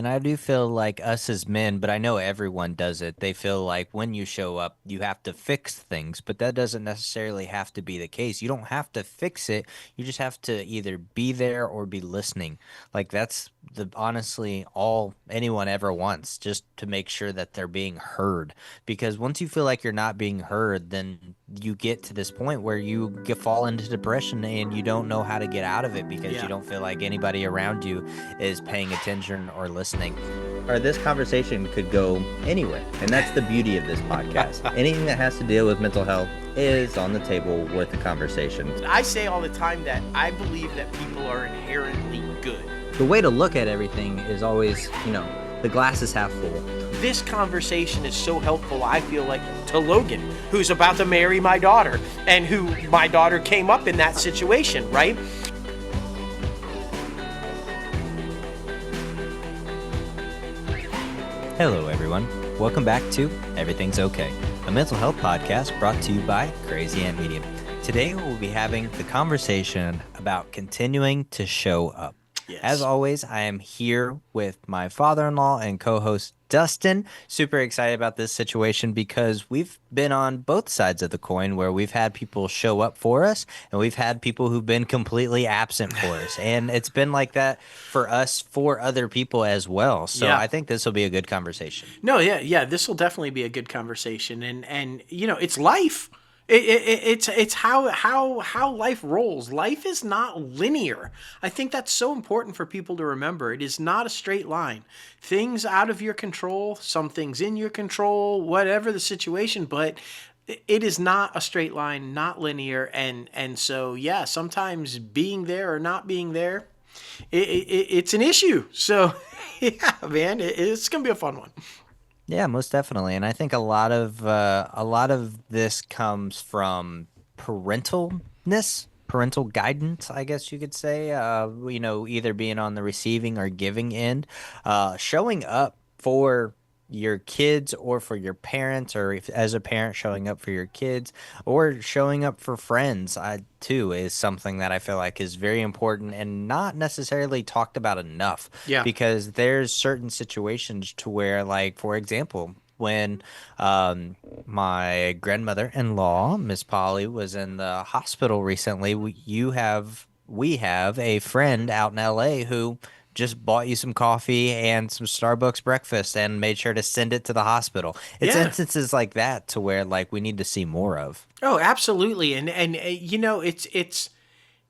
And I do feel like us as men, but I know everyone does it. They feel like when you show up, you have to fix things, but that doesn't necessarily have to be the case. You don't have to fix it. You just have to either be there or be listening. Like that's the honestly all anyone ever wants, just to make sure that they're being heard. Because once you feel like you're not being heard, then you get to this point where fall into depression and you don't know how to get out of it because you Yeah. don't feel like anybody around you is paying attention or listening. Or this conversation could go anywhere. And that's the beauty of this podcast. Anything that has to deal with mental health is on the table worth a conversation. I say all the time that I believe that people are inherently good. The way to look at everything is always, the glass is half full. This conversation is so helpful, I feel like, to Logan, who's about to marry my daughter, and who my daughter came up in that situation, right? Hello, everyone. Welcome back to Everything's Okay, a mental health podcast brought to you by Crazy Ant Media. Today, we'll be having the conversation about continuing to show up. As Yes. always, I am here with my father-in-law and co-host Dustin. Super excited about this situation because we've been on both sides of the coin where we've had people show up for us and we've had people who've been completely absent for us. And it's been like that for us, for other people as well. So Yeah. I think this will be a good conversation. No, yeah. This will definitely be a good conversation, and it's life. It's how life rolls. Life is not linear. I think that's so important for people to remember. It is not a straight line. Things out of your control, some things in your control, whatever the situation, but it is not a straight line, not linear, and so yeah, sometimes being there or not being there, it's an issue. So yeah, man, it's gonna be a fun one. Yeah, most definitely. And I think a lot of this comes from parental guidance, I guess you could say. Either being on the receiving or giving end, showing up for your kids or for your parents, or if, as a parent showing up for your kids or showing up for friends, too, is something that I feel like is very important and not necessarily talked about enough Yeah. because there's certain situations to where, like, for example, when my grandmother-in-law, Miss Polly, was in the hospital recently, we have a friend out in LA who just bought you some coffee and some Starbucks breakfast and made sure to send it to the hospital. It's Yeah. instances like that to where like we need to see more of. Oh, absolutely. And it's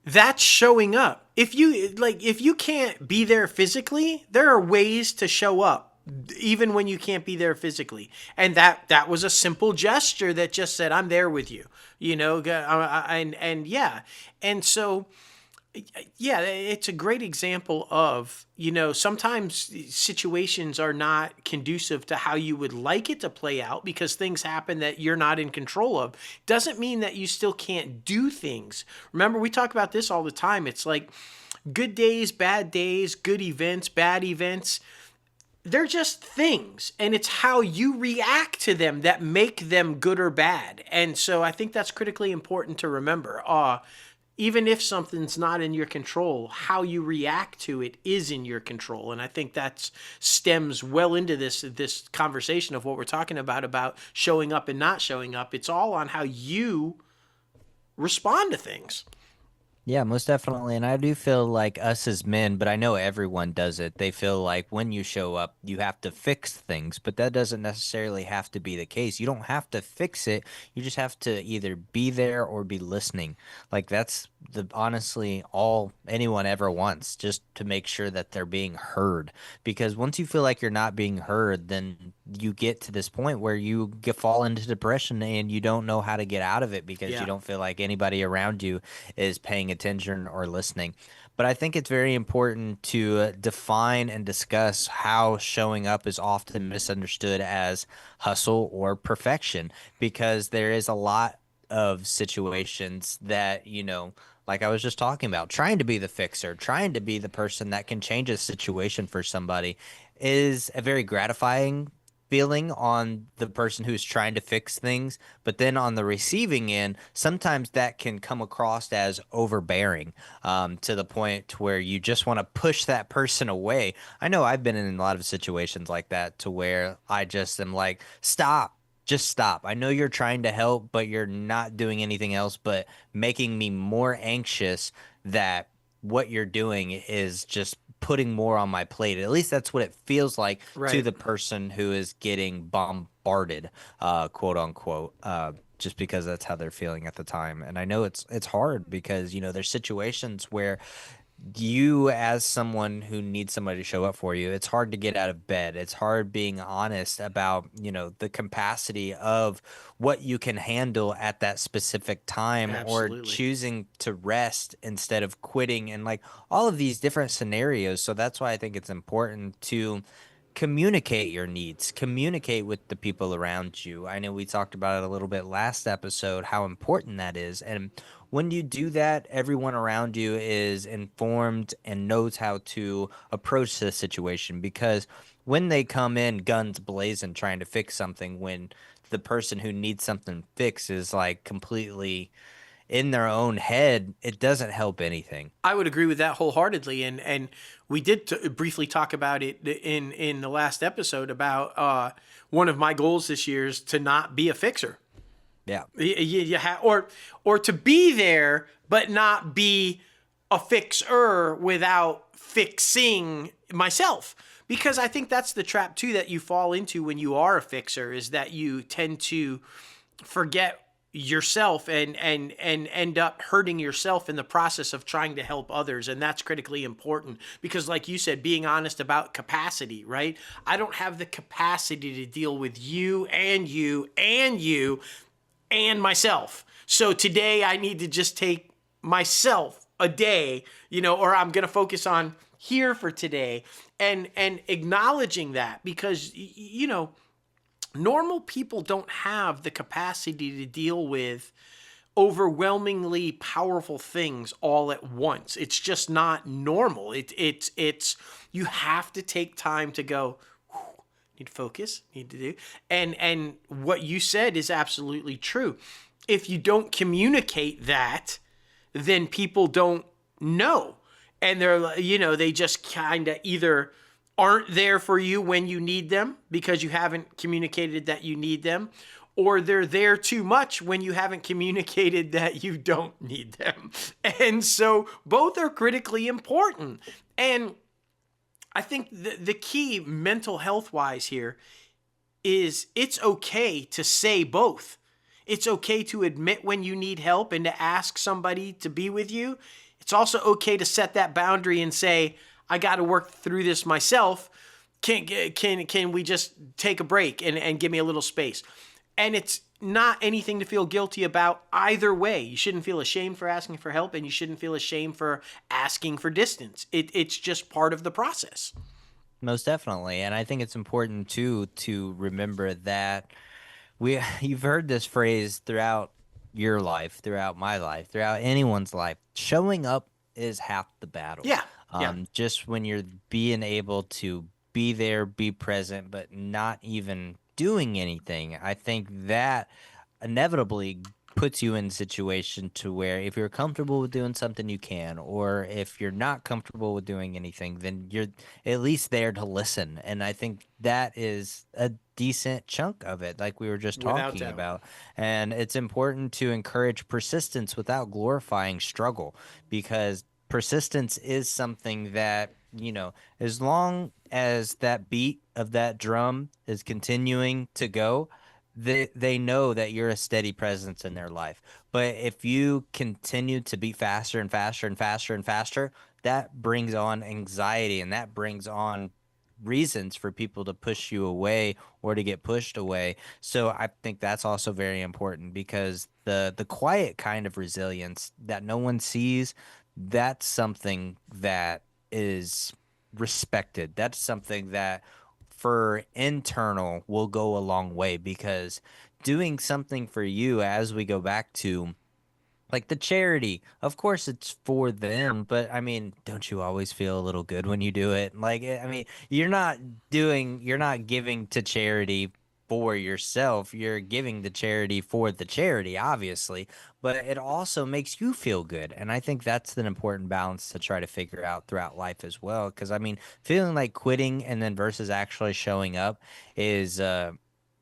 that's showing up. If you can't be there physically, there are ways to show up even when you can't be there physically. And that was a simple gesture that just said I'm there with you. And yeah. And so yeah, it's a great example of, sometimes situations are not conducive to how you would like it to play out because things happen that you're not in control of. Doesn't mean that you still can't do things. Remember, we talk about this all the time. It's like good days, good events, bad events. They're just things, and it's how you react to them that make them good or bad. And so I think that's critically important to remember. Even if something's not in your control, how you react to it is in your control. And I think that stems well into this conversation of what we're talking about showing up and not showing up. It's all on how you respond to things. Yeah, most definitely. And I do feel like us as men, but I know everyone does it. They feel like when you show up, you have to fix things, but that doesn't necessarily have to be the case. You don't have to fix it. You just have to either be there or be listening. Like that's the honestly all anyone ever wants, just to make sure that they're being heard. Because once you feel like you're not being heard, then you get to this point where fall into depression and you don't know how to get out of it because you Yeah. don't feel like anybody around you is paying attention or listening. But I think it's very important to define and discuss how showing up is often misunderstood as hustle or perfection because there is a lot of situations that, like I was just talking about, trying to be the fixer, trying to be the person that can change a situation for somebody is a very gratifying feeling on the person who's trying to fix things, but then on the receiving end, sometimes that can come across as overbearing, to the point where you just want to push that person away. I know I've been in a lot of situations like that to where I just am like, stop. Just stop. I know you're trying to help, but you're not doing anything else but making me more anxious that what you're doing is just putting more on my plate. At least that's what it feels like to Right. the person who is getting bombarded, quote unquote, just because that's how they're feeling at the time. And I know it's hard because, there's situations where you, as someone who needs somebody to show up for you, it's hard to get out of bed. It's hard being honest about, the capacity of what you can handle at that specific time, or Absolutely. choosing to rest instead of quitting, and like all of these different scenarios. So that's why I think it's important to communicate your needs, communicate with the people around you. I know we talked about it a little bit last episode, how important that is. And when you do that, everyone around you is informed and knows how to approach the situation, because when they come in guns blazing trying to fix something, when the person who needs something fixed is like completely in their own head, it doesn't help anything. I would agree with that wholeheartedly, and we did briefly talk about it in the last episode about one of my goals this year is to not be a fixer. Yeah. Or to be there but not be a fixer without fixing myself, because I think that's the trap too that you fall into when you are a fixer, is that you tend to forget yourself and end up hurting yourself in the process of trying to help others. And that's critically important because, like you said, being honest about capacity, right? I don't have the capacity to deal with you and you and you and myself. So today I need to just take myself a day, or I'm going to focus on here for today, and acknowledging that, because normal people don't have the capacity to deal with overwhelmingly powerful things all at once. It's just not normal. It's you have to take time to go, need to focus, need to do. And what you said is absolutely true. If you don't communicate that, then people don't know. And they just kind of either aren't there for you when you need them because you haven't communicated that you need them, or they're there too much when you haven't communicated that you don't need them. And so both are critically important. And I think the key mental health wise here is it's okay to say both. It's okay to admit when you need help and to ask somebody to be with you. It's also okay to set that boundary and say, I got to work through this myself. Can we just take a break and give me a little space? And it's not anything to feel guilty about either way. You shouldn't feel ashamed for asking for help, and you shouldn't feel ashamed for asking for distance. It's just part of the process. Most definitely. And I think it's important too to remember that you've heard this phrase throughout your life, throughout my life, throughout anyone's life. Showing up is half the battle. Yeah, yeah. Just when you're being able to be there, be present, but not even doing anything, I think that inevitably puts you in a situation to where if you're comfortable with doing something you can, or if you're not comfortable with doing anything, then you're at least there to listen. And I think that is a decent chunk of it, like we were just Without talking doubt. about. And it's important to encourage persistence without glorifying struggle, because persistence is something that, as long as that beat of that drum is continuing to go, they know that you're a steady presence in their life. But if you continue to be faster and faster and faster and faster, that brings on anxiety, and that brings on reasons for people to push you away or to get pushed away. So I think that's also very important, because the quiet kind of resilience that no one sees, that's something that is respected. That's something that for internal will go a long way, because doing something for you, as we go back to Like the charity, of course it's for them, but I mean, don't you always feel a little good when you do it? Like, I mean, you're not giving to charity for yourself. You're giving the charity for the charity, obviously, but it also makes you feel good. And I think that's an important balance to try to figure out throughout life as well. Because I mean, feeling like quitting and then versus actually showing up is,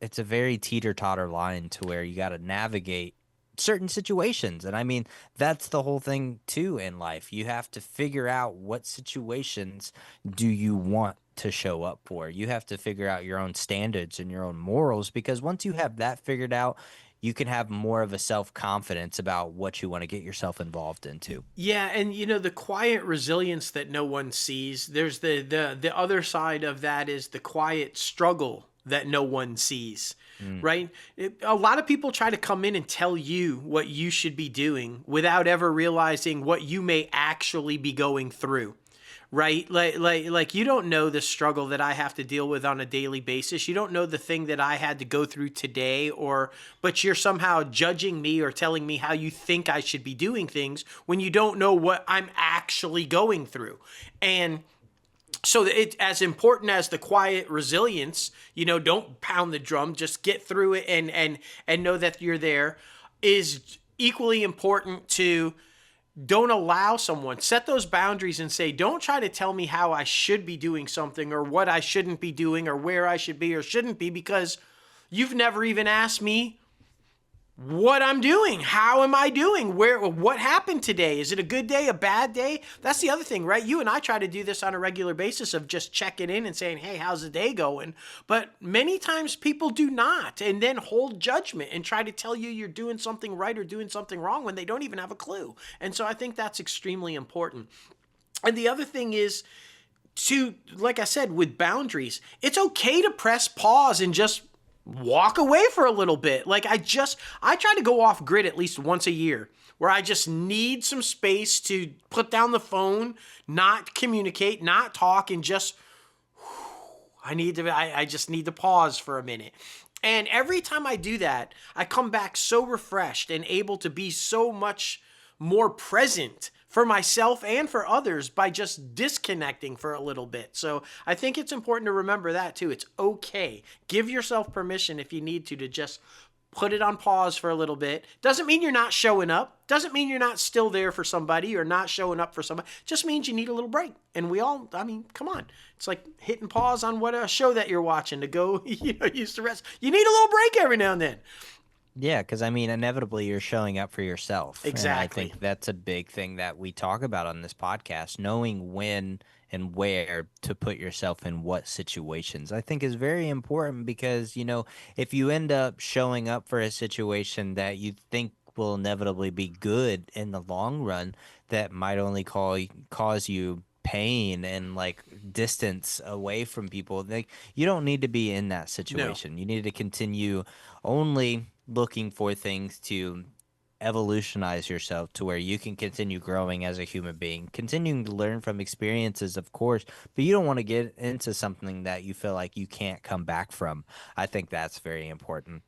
it's a very teeter-totter line to where you got to navigate certain situations. And I mean, that's the whole thing too in life. You have to figure out what situations do you want to show up for. You have to figure out your own standards and your own morals because once you have that figured out, you can have more of a self-confidence about what you want to get yourself involved into. Yeah, and the quiet resilience that no one sees. There's the other side of that is the quiet struggle that no one sees. Mm. Right? A lot of people try to come in and tell you what you should be doing without ever realizing what you may actually be going through. Right? Like you don't know the struggle that I have to deal with on a daily basis. You don't know the thing that I had to go through today, or but you're somehow judging me or telling me how you think I should be doing things when you don't know what I'm actually going through. And so it, as important as the quiet resilience, don't pound the drum, just get through it and know that you're there, is equally important to don't allow someone, set those boundaries and say, don't try to tell me how I should be doing something or what I shouldn't be doing or where I should be or shouldn't be, because you've never even asked me what I'm doing. How am I doing? What happened today? Is it a good day, a bad day? That's the other thing, right? You and I try to do this on a regular basis of just checking in and saying, hey, how's the day going? But many times people do not, and then hold judgment and try to tell you you're doing something right or doing something wrong when they don't even have a clue. And so I think that's extremely important. And the other thing is, like I said, with boundaries, it's okay to press pause and just walk away for a little bit. Like I try to go off grid at least once a year where I just need some space to put down the phone, not communicate, not talk, and just I just need to pause for a minute. And every time I do that, I come back so refreshed and able to be so much more present for myself and for others by just disconnecting for a little bit. So I think it's important to remember that too. It's okay. Give yourself permission if you need to just put it on pause for a little bit. Doesn't mean you're not showing up. Doesn't mean you're not still there for somebody or not showing up for somebody. Just means you need a little break. And we all, I mean, come on. It's like hitting pause on what a show that you're watching to go, use the rest. You need a little break every now and then. Yeah, because I mean, inevitably you're showing up for yourself. And I Exactly. think that's a big thing that we talk about on this podcast, knowing when and where to put yourself in what situations. I think is very important because, if you end up showing up for a situation that you think will inevitably be good in the long run, that might only cause you pain and like distance away from people. Like you don't need to be in that No. situation. You need to continue only looking for things to evolutionize yourself to where you can continue growing as a human being, continuing to learn from experiences, of course, but you don't want to get into something that you feel like you can't come back from. I think that's very important.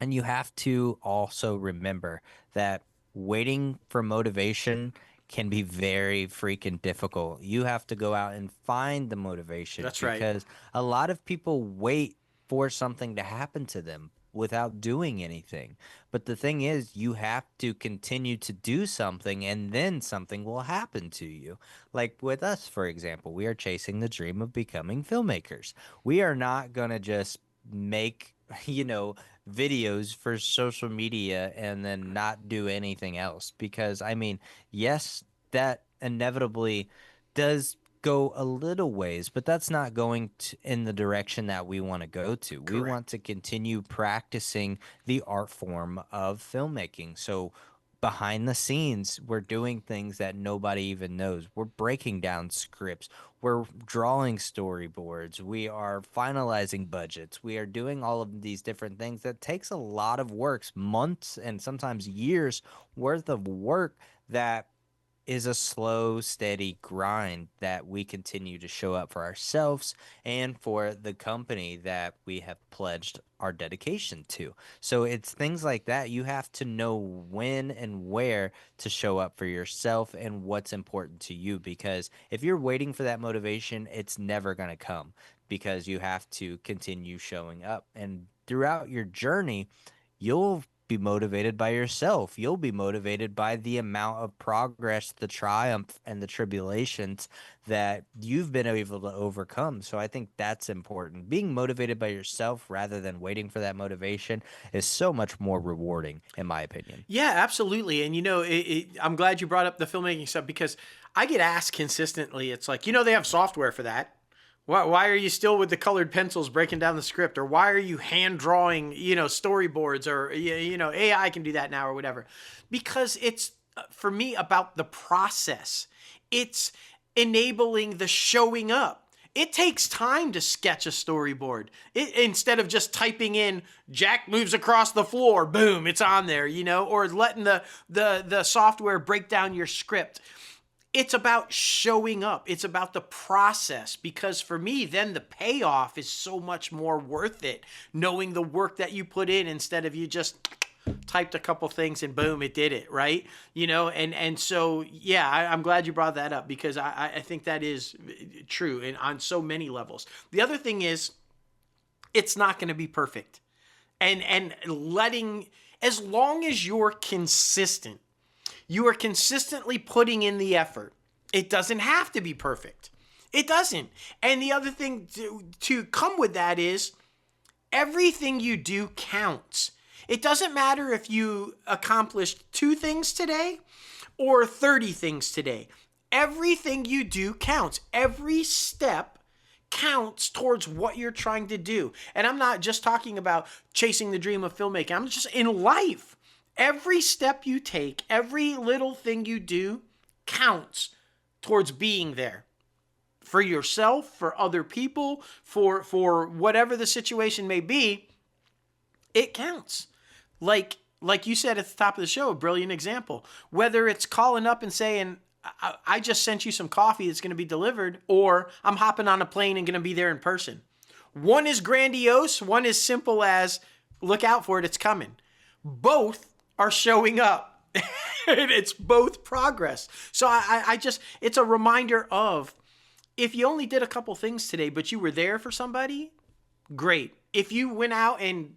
And you have to also remember that waiting for motivation can be very freaking difficult. You have to go out and find the motivation That's right. because a lot of people wait for something to happen to them without doing anything. But the thing is, you have to continue to do something and then something will happen to you. Like with us, for example, we are chasing the dream of becoming filmmakers. We are not going to just make, you know, videos for social media and then not do anything else. Because, I mean, yes, that inevitably does go a little ways, but that's not going in the direction that we want to go to. We Correct. want to continue practicing the art form of filmmaking. So, behind the scenes, we're doing things that nobody even knows. We're breaking down scripts. We're drawing storyboards. We are finalizing budgets. We are doing all of these different things that takes a lot of works, months and sometimes years worth of work that is a slow, steady grind that we continue to show up for ourselves and for the company that we have pledged our dedication to. So it's things like that. You have to know when and where to show up for yourself and what's important to you. Because if you're waiting for that motivation, it's never going to come because you have to continue showing up. And throughout your journey, you'll be motivated by yourself. You'll be motivated by the amount of progress, the triumph, and the tribulations that you've been able to overcome. So I think that's important. Being motivated by yourself rather than waiting for that motivation is so much more rewarding, in my opinion. Yeah, absolutely. And I'm glad you brought up the filmmaking stuff because I get asked consistently. It's like, they have software for that. Why are you still with the colored pencils breaking down the script? Or why are you hand drawing, storyboards? Or, AI can do that now or whatever. Because it's, for me, about the process. It's enabling the showing up. It takes time to sketch a storyboard. Instead of just typing in Jack moves across the floor, boom, it's on there, or letting the software break down your script. It's about showing up. It's about the process because for me, then the payoff is so much more worth it. Knowing the work that you put in instead of you just typed a couple things and boom, it did it, right? And so, yeah, I'm glad you brought that up because I think that is true and on so many levels. The other thing is, it's not going to be perfect. And as long as you're consistent, you are consistently putting in the effort. It doesn't have to be perfect. It doesn't. And the other thing to come with that is everything you do counts. It doesn't matter if you accomplished 2 things today or 30 things today. Everything you do counts. Every step counts towards what you're trying to do. And I'm not just talking about chasing the dream of filmmaking. I'm just in life. Every step you take, every little thing you do counts towards being there for yourself, for other people, for whatever the situation may be. It counts. Like you said at the top of the show, a brilliant example. Whether it's calling up and saying, I just sent you some coffee that's going to be delivered, or I'm hopping on a plane and going to be there in person. One is grandiose. One is simple as, look out for it, it's coming. Both are showing up. It's both progress. So I just, it's a reminder of, if you only did a couple things today, but you were there for somebody, great. If you went out and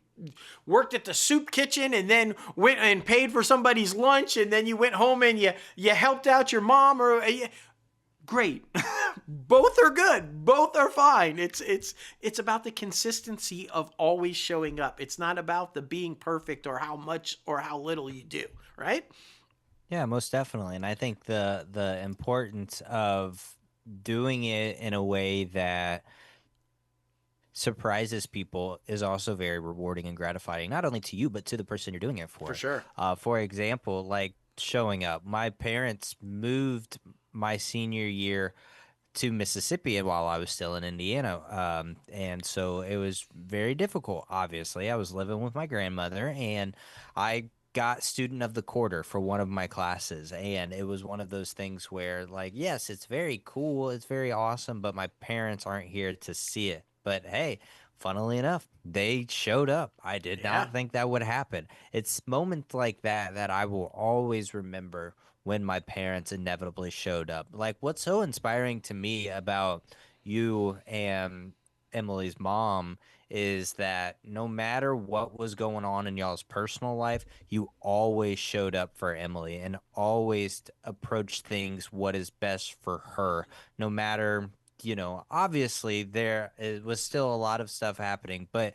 worked at the soup kitchen and then went and paid for somebody's lunch and then you went home and you helped out your mom, or great. Both are good. Both are fine. It's about the consistency of always showing up. It's not about the being perfect or how much or how little you do, right? Yeah, most definitely. And I think the importance of doing it in a way that surprises people is also very rewarding and gratifying, not only to you, but to the person you're doing it For for. sure. For example, like showing up. My parents moved my senior year to Mississippi while I was still in Indiana. And so it was very difficult, obviously. I was living with my grandmother and I got student of the quarter for one of my classes. And it was one of those things where, like, yes, it's very cool, it's very awesome, but my parents aren't here to see it. But hey, funnily enough, they showed up. I did Yeah. not think that would happen. It's moments like that that I will always remember when my parents inevitably showed up. Like, what's so inspiring to me about you and Emily's mom is that no matter what was going on in y'all's personal life, you always showed up for Emily and always approached things what is best for her, no matter, obviously was still a lot of stuff happening, but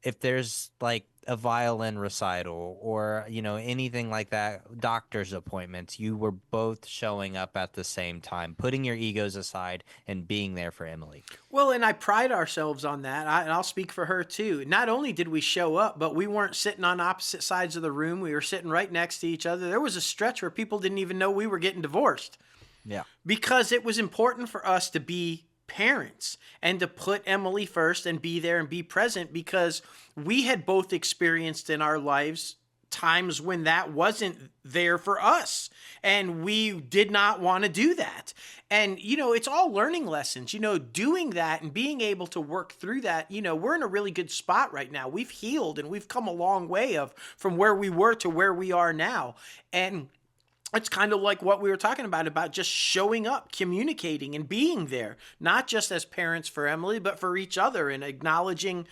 if there's like a violin recital or anything like that, doctor's appointments, you were both showing up at the same time, putting your egos aside and being there for Emily. Well, and I pride ourselves on that. And I'll speak for her too. Not only did we show up, but we weren't sitting on opposite sides of the room. We were sitting right next to each other. There was a stretch where people didn't even know we were getting divorced Yeah. because it was important for us to be parents and to put Emily first and be there and be present because we had both experienced in our lives times when that wasn't there for us and we did not want to do that. And it's all learning lessons. Doing that and being able to work through that. We're in a really good spot right now. We've healed and we've come a long way from where we were to where we are now. And it's kind of like what we were talking about just showing up, communicating, and being there, not just as parents for Emily, but for each other, and acknowledging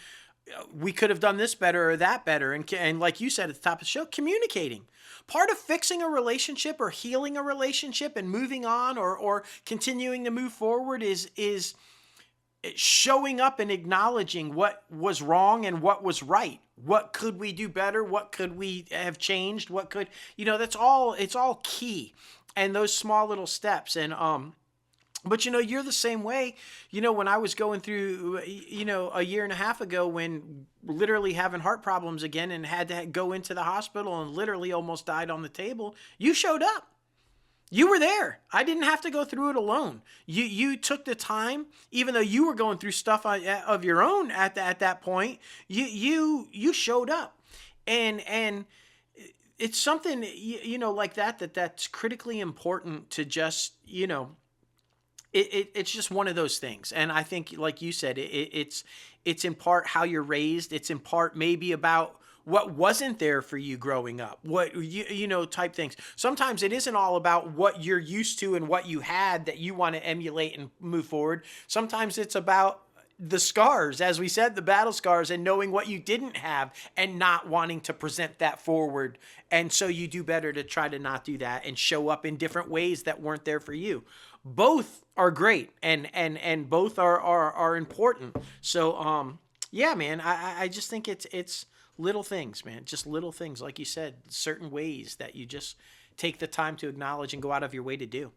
we could have done this better or that better. And like you said at the top of the show, communicating. Part of fixing a relationship or healing a relationship and moving on or continuing to move forward is showing up and acknowledging what was wrong and what was right. What could we do better? What could we have changed? What could, it's all key. And those small little steps. And, but you're the same way. When I was going through, a year and a half ago, when literally having heart problems again and had to go into the hospital and literally almost died on the table, you showed up. You were there. I didn't have to go through it alone. You took the time, even though you were going through stuff of your own at that point. You showed up, and it's something like that's critically important to just It's just one of those things. And I think, like you said, it's in part how you're raised. It's in part maybe about what wasn't there for you growing up, what type things. Sometimes it isn't all about what you're used to and what you had that you want to emulate and move forward. Sometimes it's about the scars, as we said, the battle scars, and knowing what you didn't have and not wanting to present that forward. And so you do better to try to not do that and show up in different ways that weren't there for you. Both are great and both are important. So yeah, man, I just think it's little things, man. Just little things, like you said, certain ways that you just take the time to acknowledge and go out of your way to do.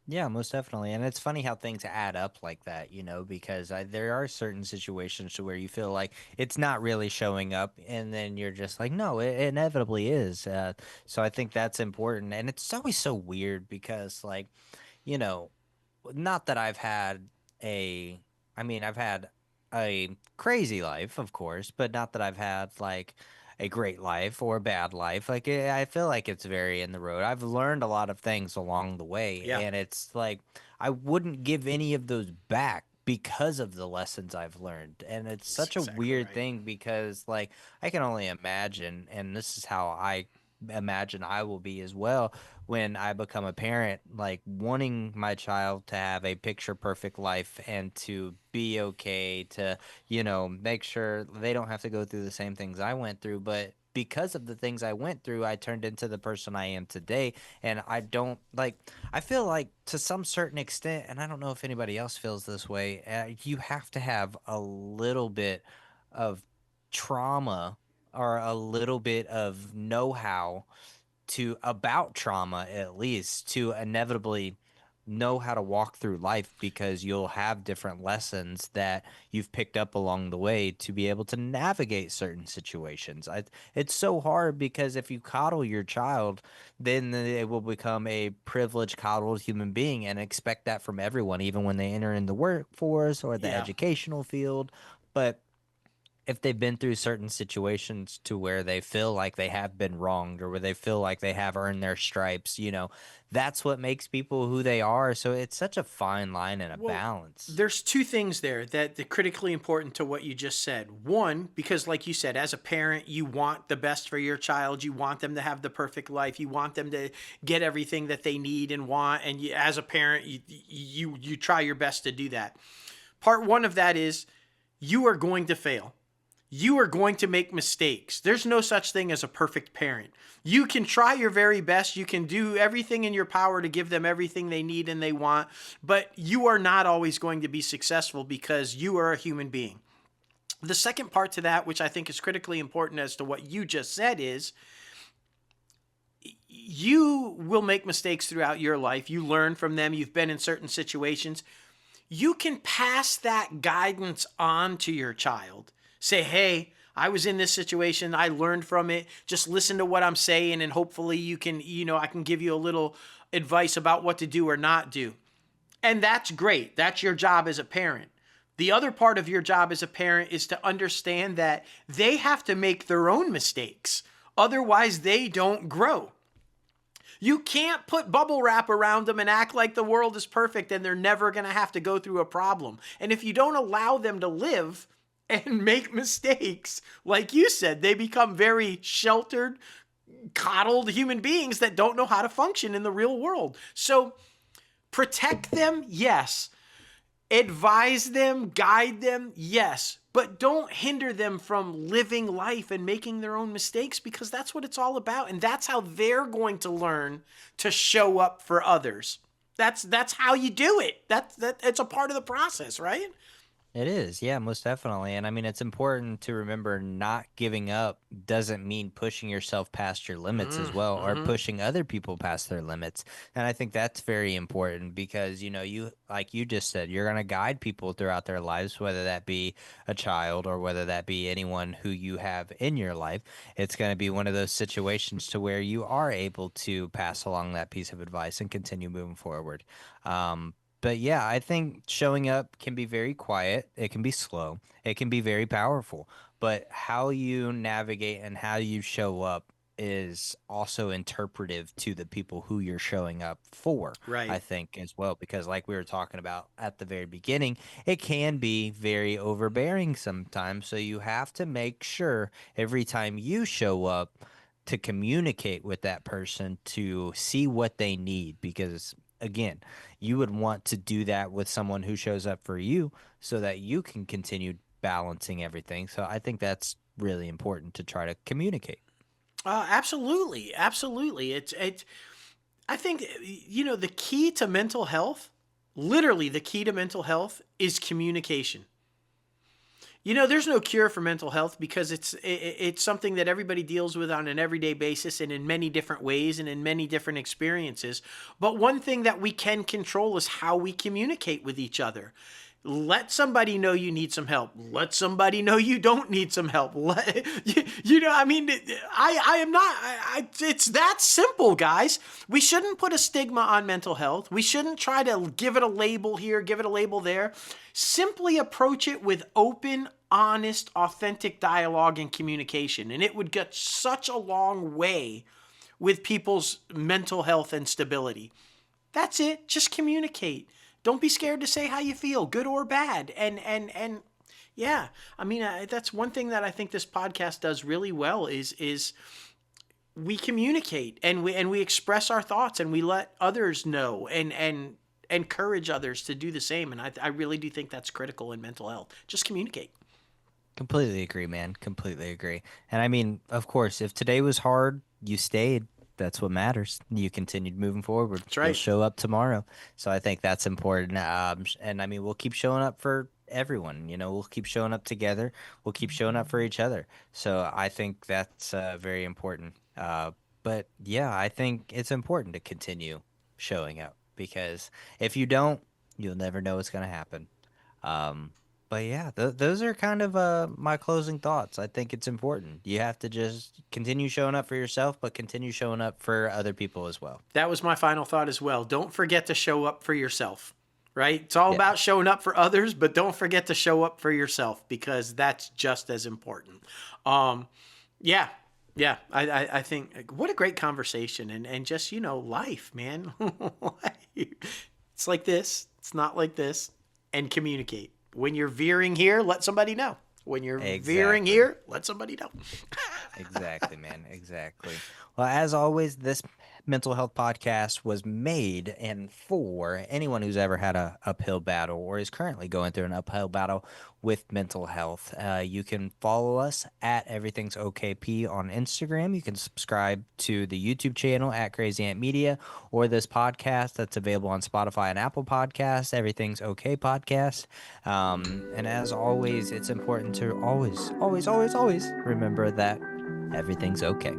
Yeah, most definitely. And it's funny how things add up like that, because there are certain situations to where you feel like it's not really showing up, and then you're just like, no, it inevitably is. So I think that's important. And it's always so weird because, like, you know, not that I've had a crazy life, of course, but not that I've had like a great life or a bad life. Like I feel like it's very in the road. I've learned a lot of things along the way, Yeah, and it's like I wouldn't give any of those back because of the lessons I've learned. And it's that's such a exactly weird right. thing because like I can only imagine, and this is how I imagine I will be as well when I become a parent, like wanting my child to have a picture perfect life and to be okay, to, make sure they don't have to go through the same things I went through. But because of the things I went through, I turned into the person I am today. And I don't like, I feel like to some certain extent, and I don't know if anybody else feels this way, you have to have a little bit of trauma or a little bit of know-how to about trauma, at least to inevitably know how to walk through life, because you'll have different lessons that you've picked up along the way to be able to navigate certain situations. It's so hard because if you coddle your child, then they will become a privileged, coddled human being and expect that from everyone, even when they enter in the workforce or the Yeah. educational field. But if they've been through certain situations to where they feel like they have been wronged or where they feel like they have earned their stripes, that's what makes people who they are. So it's such a fine line and a Well, balance. there's two things there that are critically important to what you just said. One, because like you said, as a parent, you want the best for your child. You want them to have the perfect life. You want them to get everything that they need and want. And as a parent, you try your best to do that. Part one of that is you are going to fail. You are going to make mistakes. There's no such thing as a perfect parent. You can try your very best. You can do everything in your power to give them everything they need and they want, but you are not always going to be successful because you are a human being. The second part to that, which I think is critically important as to what you just said, is you will make mistakes throughout your life. You learn from them. You've been in certain situations. You can pass that guidance on to your child. Say, hey, I was in this situation. I learned from it. Just listen to what I'm saying, and hopefully you can, I can give you a little advice about what to do or not do. And that's great. That's your job as a parent. The other part of your job as a parent is to understand that they have to make their own mistakes Otherwise, they don't grow. You can't put bubble wrap around them and act like the world is perfect and they're never going to have to go through a problem. And if you don't allow them to live and make mistakes, like you said, they become very sheltered, coddled human beings that don't know how to function in the real world. So protect them, yes. Advise them, guide them, yes, but don't hinder them from living life and making their own mistakes, because that's what it's all about, and that's how they're going to learn to show up for others. That's how you do it. It's a part of the process, right? It is, yeah, most definitely. And I mean, it's important to remember not giving up doesn't mean pushing yourself past your limits as well, or Mm-hmm. pushing other people past their limits. And I think that's very important because, you, like you just said, you're going to guide people throughout their lives, whether that be a child or whether that be anyone who you have in your life. It's going to be one of those situations to where you are able to pass along that piece of advice and continue moving forward. But yeah, I think showing up can be very quiet. It can be slow. It can be very powerful. But how you navigate and how you show up is also interpretive to the people who you're showing up for, I Right. think, as well. Because, like we were talking about at the very beginning, it can be very overbearing sometimes. So you have to make sure every time you show up to communicate with that person to see what they need. Because, again, you would want to do that with someone who shows up for you so that you can continue balancing everything. So I think that's really important to try to communicate. Absolutely, absolutely. I think the key to mental health, literally the key to mental health, is communication. There's no cure for mental health because it's something that everybody deals with on an everyday basis and in many different ways and in many different experiences. But one thing that we can control is how we communicate with each other. Let somebody know you need some help. Let somebody know you don't need some help. I mean, I am not, it's that simple, guys. We shouldn't put a stigma on mental health. We shouldn't try to give it a label here, give it a label there. Simply approach it with open, honest, authentic dialogue and communication. And it would get such a long way with people's mental health and stability. That's it. Just communicate. Don't be scared to say how you feel, good or bad. And yeah, I mean, that's one thing that I think this podcast does really well is we communicate and we express our thoughts and we let others know and encourage others to do the same. And I really do think that's critical in mental health. Just communicate. Completely agree, man. Completely agree. And I mean, of course, if today was hard, you stayed. That's what matters. You continued moving forward. That's You'll right. show up tomorrow. So I think that's important. And I mean, we'll keep showing up for everyone. We'll keep showing up together. We'll keep showing up for each other. So I think that's very important. But yeah, I think it's important to continue showing up because if you don't, you'll never know what's going to happen. Um, but yeah, those are kind of my closing thoughts. I think it's important. You have to just continue showing up for yourself, but continue showing up for other people as well. That was my final thought as well. Don't forget to show up for yourself, right? It's all Yeah, about showing up for others, but don't forget to show up for yourself because that's just as important. Um, yeah, yeah. I think what a great conversation and just, life, man. It's like this, it's not like this, and communicate. When you're veering here, let somebody know. When you're veering exactly. here, let somebody know. Exactly, man. Exactly. Well, as always, this mental health podcast was made and for anyone who's ever had a uphill battle or is currently going through an uphill battle with mental health. You can follow us at Everything's OKP on Instagram. You can subscribe to the YouTube channel at Crazy Ant Media or this podcast that's available on Spotify and Apple Podcasts. Everything's Okay podcast. And as always, it's important to always, always, always, always remember that everything's okay.